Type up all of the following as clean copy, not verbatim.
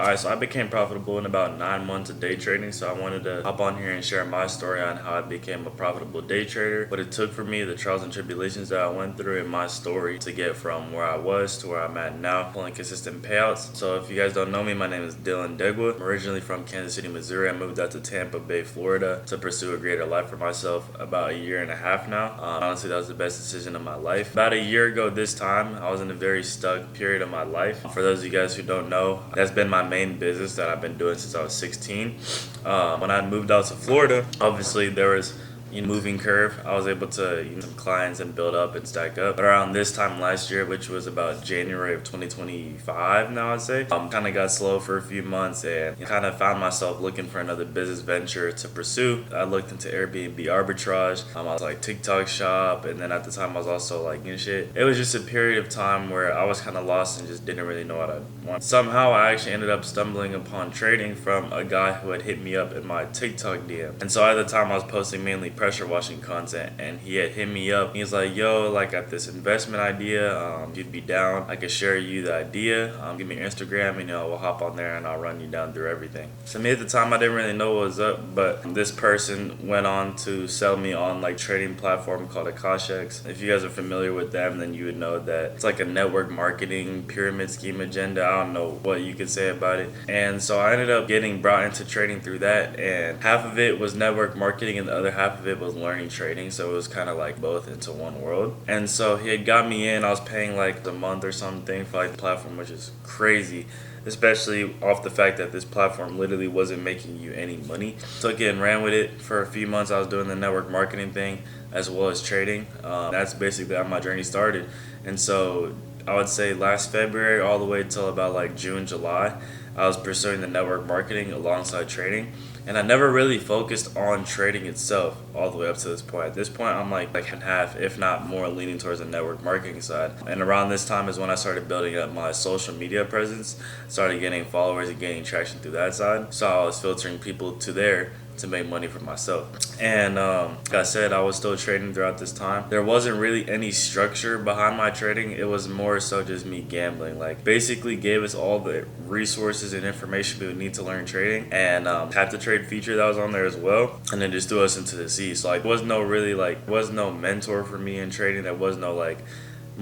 Alright, so I became profitable in about 9 months of day trading, so I wanted to hop on here and share my story on how I became a profitable day trader, what it took for me, the trials and tribulations that I went through, and my story to get from where I was to where I'm at now, pulling consistent payouts. So if you guys don't know me, my name is Dylan Degwa. I'm originally from Kansas City, Missouri. I moved out to Tampa Bay, Florida to pursue a greater life for myself about a year and a half now. Honestly, that was the best decision of my life. About a year ago this time, I was in a very stuck period of my life. For those of you guys who don't know, that's been my main business that I've been doing since I was 16. When I moved out to Florida, obviously there was moving curve. I was able to some clients and build up and stack up. But around this time last year, which was about January of 2025 now I'd say, kind of got slow for a few months and kind of found myself looking for another business venture to pursue. I looked into Airbnb arbitrage. I was like TikTok shop, and then at the time I was also like shit. It was just a period of time where I was kind of lost and just didn't really know what I wanted. Somehow I actually ended up stumbling upon trading from a guy who had hit me up in my TikTok DM. And so at the time I was posting mainly pressure washing content, and he had hit me up. He's like, yo, like, got this investment idea, you'd be down, I could share you the idea, give me your Instagram and we'll hop on there and I'll run you down through everything. So me at the time, I didn't really know what was up, but this person went on to sell me on like trading platform called Akashex. If you guys are familiar with them, then you would know that it's like a network marketing pyramid scheme agenda. I don't know what you could say about it. And so I ended up getting brought into trading through that, and half of it was network marketing and the other half of it was learning trading. So it was kind of like both into one world. And so he had got me in. I was paying like a month or something for like the platform, which is crazy, especially off the fact that this platform literally wasn't making you any money. Took it and ran with it for a few months. I was doing the network marketing thing as well as trading. That's basically how my journey started. And so I would say last February all the way till about like June, July, I was pursuing the network marketing alongside trading. And I never really focused on trading itself all the way up to this point. At this point, I'm like half, if not more, leaning towards the network marketing side. And around this time is when I started building up my social media presence, started getting followers and gaining traction through that side. So I was filtering people to there to make money for myself. And like I said, I was still trading throughout this time. There wasn't really any structure behind my trading. It was more so just me gambling. Like, basically gave us all the resources and information we would need to learn trading, and tap to trade feature that was on there as well, and then just threw us into the sea. So like, was no mentor for me in trading. There was no like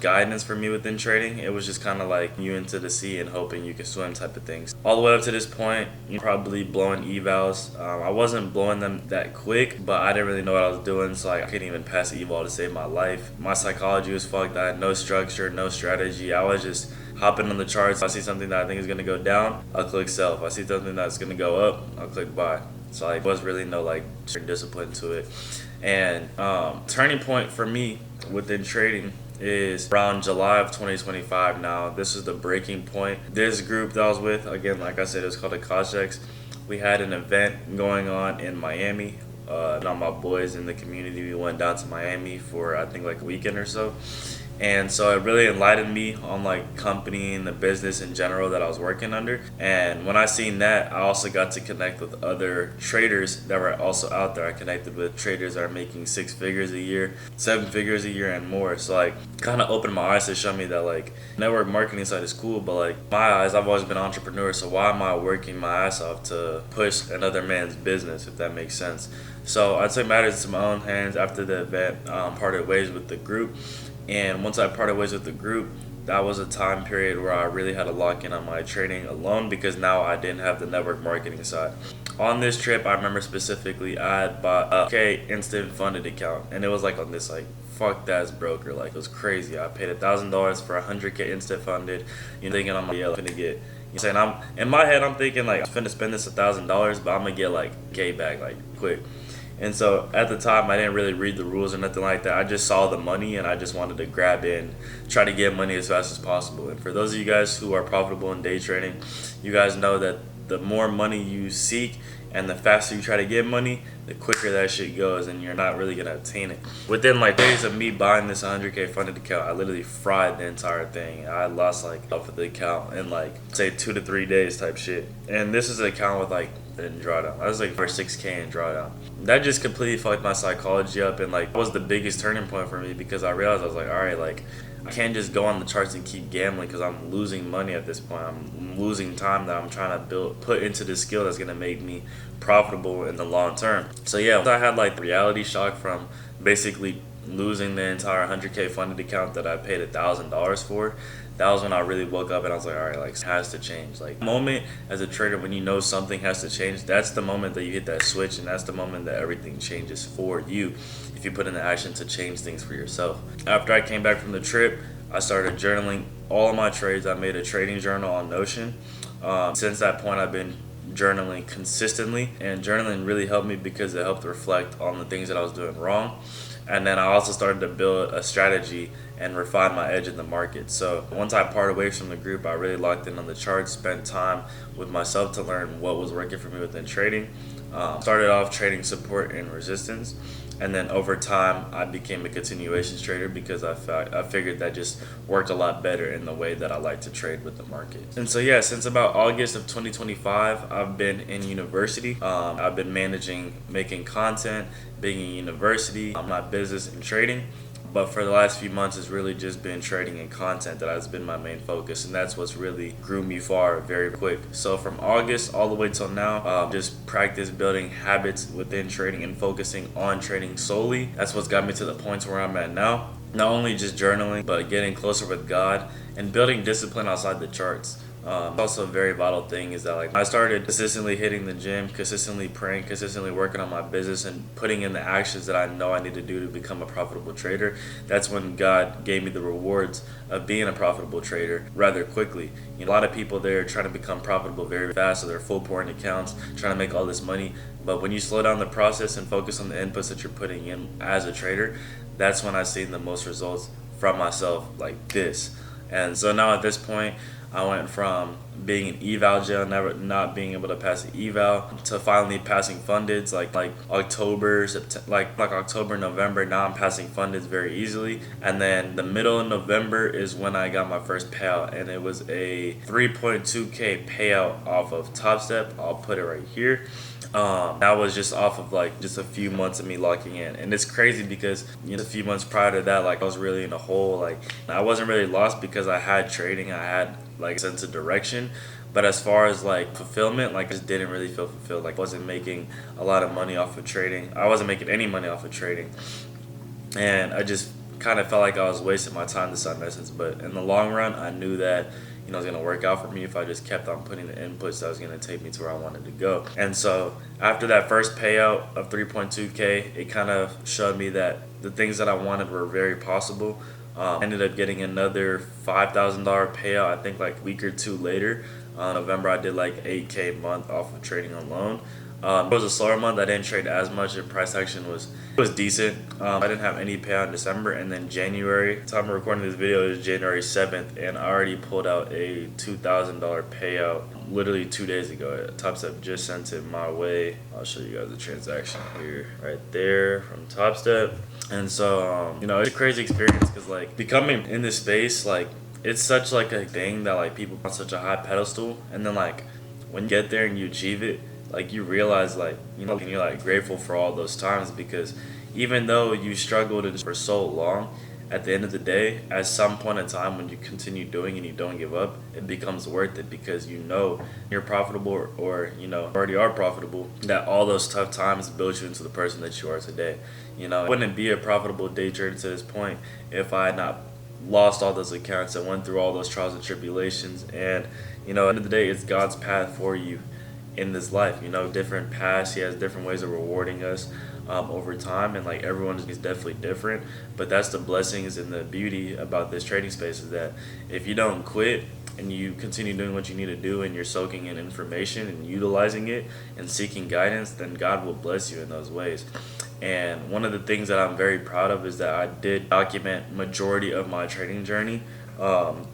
guidance for me within trading. It was just kind of like you into the sea and hoping you can swim type of things. All the way up to this point, probably blowing evals. I wasn't blowing them that quick, but I didn't really know what I was doing, so I couldn't even pass the eval to save my life. My psychology was fucked. I had no structure, no strategy. I was just hopping on the charts. If I see something that I think is going to go down, I'll click sell. If I see something that's going to go up, I'll click buy. So like, was really no like discipline to it. And turning point for me within trading is around July of 2025 now. This is the breaking point. This group that I was with, again, like I said, it was called Akashex. We had an event going on in Miami. All my boys in the community, we went down to Miami for I think like a weekend or so. And so it really enlightened me on like company and the business in general that I was working under. And when I seen that, I also got to connect with other traders that were also out there. I connected with traders that are making 6 figures a year, 7 figures a year and more. So like, kind of opened my eyes to show me that like network marketing side is cool, but like my eyes, I've always been an entrepreneur. So why am I working my ass off to push another man's business, if that makes sense? So I took matters into my own hands after the event, parted ways with the group. And once I parted ways with the group, that was a time period where I really had to lock in on my trading alone, because now I didn't have the network marketing side. On this trip, I remember specifically I had bought a K instant funded account, and it was like on this like fuck that's broker. Like, it was crazy. I paid $1,000 for 100K instant funded. Thinking I'm gonna get. I'm in my head, I'm thinking like I'm finna spend this $1,000, but I'm gonna get like K back like quick. And so at the time, I didn't really read the rules or nothing like that. I just saw the money and I just wanted to grab in, try to get money as fast as possible. And for those of you guys who are profitable in day trading, you guys know that the more money you seek and the faster you try to get money, the quicker that shit goes, and you're not really gonna obtain it. Within like days of me buying this 100K funded account, I literally fried the entire thing. I lost like off of the account in like say 2 to 3 days type shit. And this is an account with like in drawdown. I was like for 6K in drawdown. That just completely fucked my psychology up, and like was the biggest turning point for me, because I realized I was like, all right, like I can't just go on the charts and keep gambling because I'm losing money at this point. I'm losing time that I'm trying to put into this skill that's gonna make me profitable in the long term. So yeah, I had like the reality shock from basically losing the entire 100K funded account that I paid $1,000 for. That was when I really woke up and I was like, all right, like, it has to change. Like, the moment as a trader when you know something has to change, that's the moment that you hit that switch, and that's the moment that everything changes for you if you put in the action to change things for yourself. After I came back from the trip, I started journaling all of my trades. I made a trading journal on Notion. Since that point, I've been journaling consistently, and journaling really helped me because it helped reflect on the things that I was doing wrong. And then I also started to build a strategy and refine my edge in the market. So once I parted away from the group, I really locked in on the charts, spent time with myself to learn what was working for me within trading. Started off trading support and resistance, and then over time I became a continuations trader because I figured that just worked a lot better in the way that I like to trade with the market. And so yeah, since about August of 2025, I've been in university. I've been making content, being in university, my business and trading. But for the last few months, it's really just been trading and content that has been my main focus, and that's what's really grew me far very quick. So from August all the way till now, just practice building habits within trading and focusing on trading solely. That's what's got me to the points where I'm at now. Not only just journaling, but getting closer with God and building discipline outside the charts. Also a very vital thing is that like I started consistently hitting the gym, consistently praying, consistently working on my business and putting in the actions that I know I need to do to become a profitable trader. That's when God gave me the rewards of being a profitable trader rather quickly. A lot of people there trying to become profitable very fast, so they're full pouring accounts, trying to make all this money. But when you slow down the process and focus on the inputs that you're putting in as a trader, that's when I've seen the most results from myself like this. And so now at this point, I went from being in eval jail, never not being able to pass the eval, to finally passing fundeds like October, September, like October, November. Now I'm passing fundeds very easily. And then the middle of November is when I got my first payout, and it was a 3.2K payout off of Top Step. I'll put it right here. That was just off of like just a few months of me locking in, and it's crazy because a few months prior to that, like I was really in a hole. Like I wasn't really lost because I had trading, I had like a sense of direction, but as far as like fulfillment, like I just didn't really feel fulfilled. Like I wasn't making a lot of money off of trading. I wasn't making any money off of trading, and I just kind of felt like I was wasting my time to some essence. But in the long run, I knew that it was going to work out for me if I just kept on putting the inputs that was going to take me to where I wanted to go. And so after that first payout of 3.2K, it kind of showed me that the things that I wanted were very possible. Ended up getting another $5,000 payout, I think like a week or two later. November, I did like 8K a month off of trading alone. It was a slower month. I didn't trade as much. The price action was decent. I didn't have any payout in December, and then January, the time of recording this video is January 7th, and I already pulled out a $2,000 payout literally 2 days ago. Top Step just sent it my way. I'll show you guys the transaction here, right there from Top Step. And so, it's a crazy experience because like becoming in this space, like it's such like a thing that like people on such a high pedestal, and then like when you get there and you achieve it, like you realize like and you're like grateful for all those times, because even though you struggled for so long, at the end of the day, at some point in time when you continue doing and you don't give up, it becomes worth it because you're profitable, or already are profitable, that all those tough times build you into the person that you are today. I wouldn't be a profitable day trader to this point if I had not lost all those accounts and went through all those trials and tribulations. And at the end of the day, it's God's path for you in this life. Different paths. He has different ways of rewarding us over time, and like everyone is definitely different. But that's the blessings and the beauty about this trading space, is that if you don't quit and you continue doing what you need to do, and you're soaking in information and utilizing it and seeking guidance, then God will bless you in those ways. And one of the things that I'm very proud of is that I did document majority of my trading journey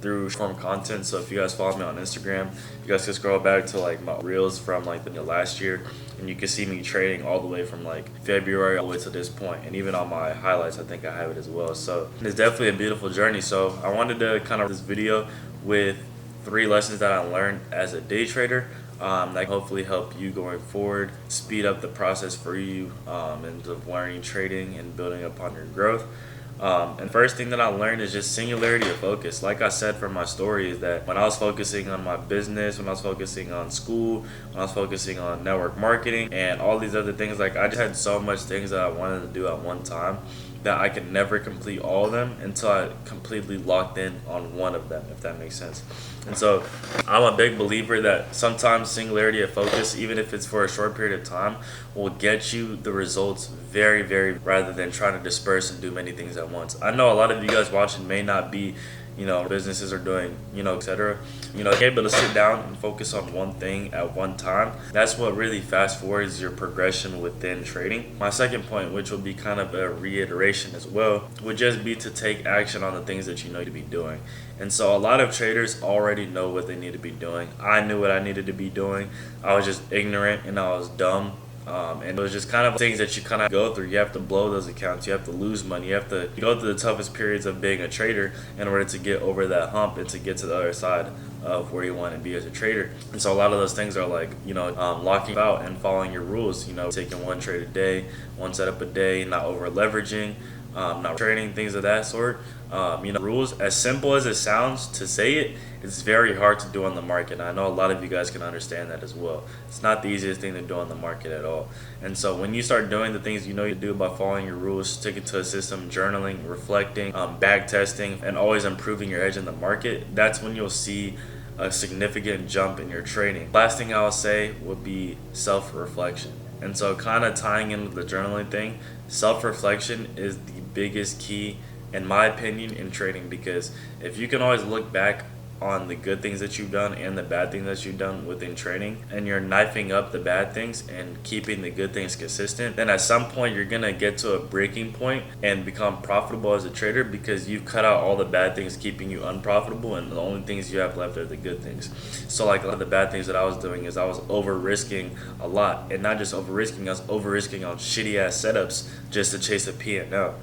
through short form content. So if you guys follow me on Instagram, you guys can scroll back to like my reels from like the last year, and you can see me trading all the way from like February all the way to this point. And even on my highlights, I think I have it as well. So it's definitely a beautiful journey. So I wanted to kind of this video with 3 lessons that I learned as a day trader that hopefully help you going forward, speed up the process for you into learning trading and building upon your growth. And first thing that I learned is just singularity of focus. Like I said for my story, is that when I was focusing on my business, when I was focusing on school, when I was focusing on network marketing and all these other things, like I just had so much things that I wanted to do at one time that I could never complete all of them until I completely locked in on one of them, if that makes sense. And so I'm a big believer that sometimes singularity of focus, even if it's for a short period of time, will get you the results very, very, rather than trying to disperse and do many things at once. I know a lot of you guys watching may not be, businesses are doing, etc. Able to sit down and focus on one thing at one time. That's what really fast forwards your progression within trading. My second point, which will be kind of a reiteration as well, would just be to take action on the things that you know to be doing. And so a lot of traders already know what they need to be doing. I knew what I needed to be doing. I was just ignorant and I was dumb. And it was just kind of things that you kind of go through. You have to blow those accounts. You have to lose money. You have to go through the toughest periods of being a trader in order to get over that hump and to get to the other side of where you want to be as a trader. And so a lot of those things are like, locking out and following your rules, taking one trade a day, one setup a day, not over leveraging, not trading, things of that sort. Rules, as simple as it sounds to say it, it's very hard to do on the market. I know a lot of you guys can understand that as well. It's not the easiest thing to do on the market at all. And so when you start doing the things you know you do by following your rules, sticking to a system, journaling, reflecting, back testing, and always improving your edge in the market, that's when you'll see a significant jump in your trading. Last thing I'll say would be self-reflection. And so kind of tying in with the journaling thing, self-reflection is the biggest key, in my opinion, in trading, because if you can always look back on the good things that you've done and the bad things that you've done within trading, and you're knifing up the bad things and keeping the good things consistent, then at some point you're gonna get to a breaking point and become profitable as a trader, because you've cut out all the bad things keeping you unprofitable, and the only things you have left are the good things. So like a lot of the bad things that I was doing is I was over risking a lot, and not just over risking, I was over risking on shitty ass setups just to chase a P&L.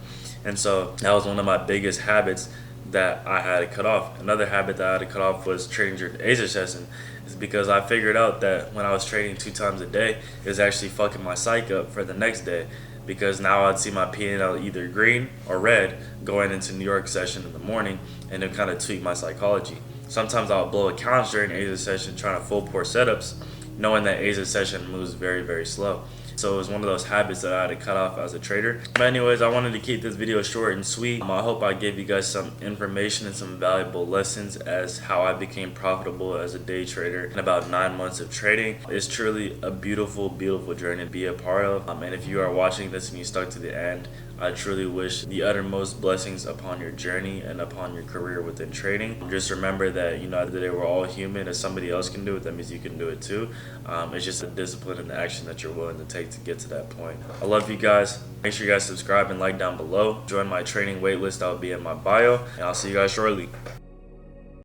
And so that was one of my biggest habits that I had to cut off. Another habit that I had to cut off was trading during the Asia session. Is because I figured out that when I was trading 2 times a day, it was actually fucking my psych up for the next day, because now I'd see my P&L either green or red going into New York session in the morning, and it kind of tweaked my psychology. Sometimes I would blow accounts during Asia session trying to full pour setups, knowing that Asia session moves very, very slow. So it was one of those habits that I had to cut off as a trader. But anyways, I wanted to keep this video short and sweet. I hope I gave you guys some information and some valuable lessons as how I became profitable as a day trader in about 9 months of trading. It's truly a beautiful, beautiful journey to be a part of. And if you are watching this and you stuck to the end, I truly wish the uttermost blessings upon your journey and upon your career within trading. Just remember that, at the end of the day, we're all human. If somebody else can do it, that means you can do it too. It's just the discipline and the action that you're willing to take to get to that point. I love you guys. Make sure you guys subscribe and like down below. Join my training waitlist. I'll be in my bio. And I'll see you guys shortly.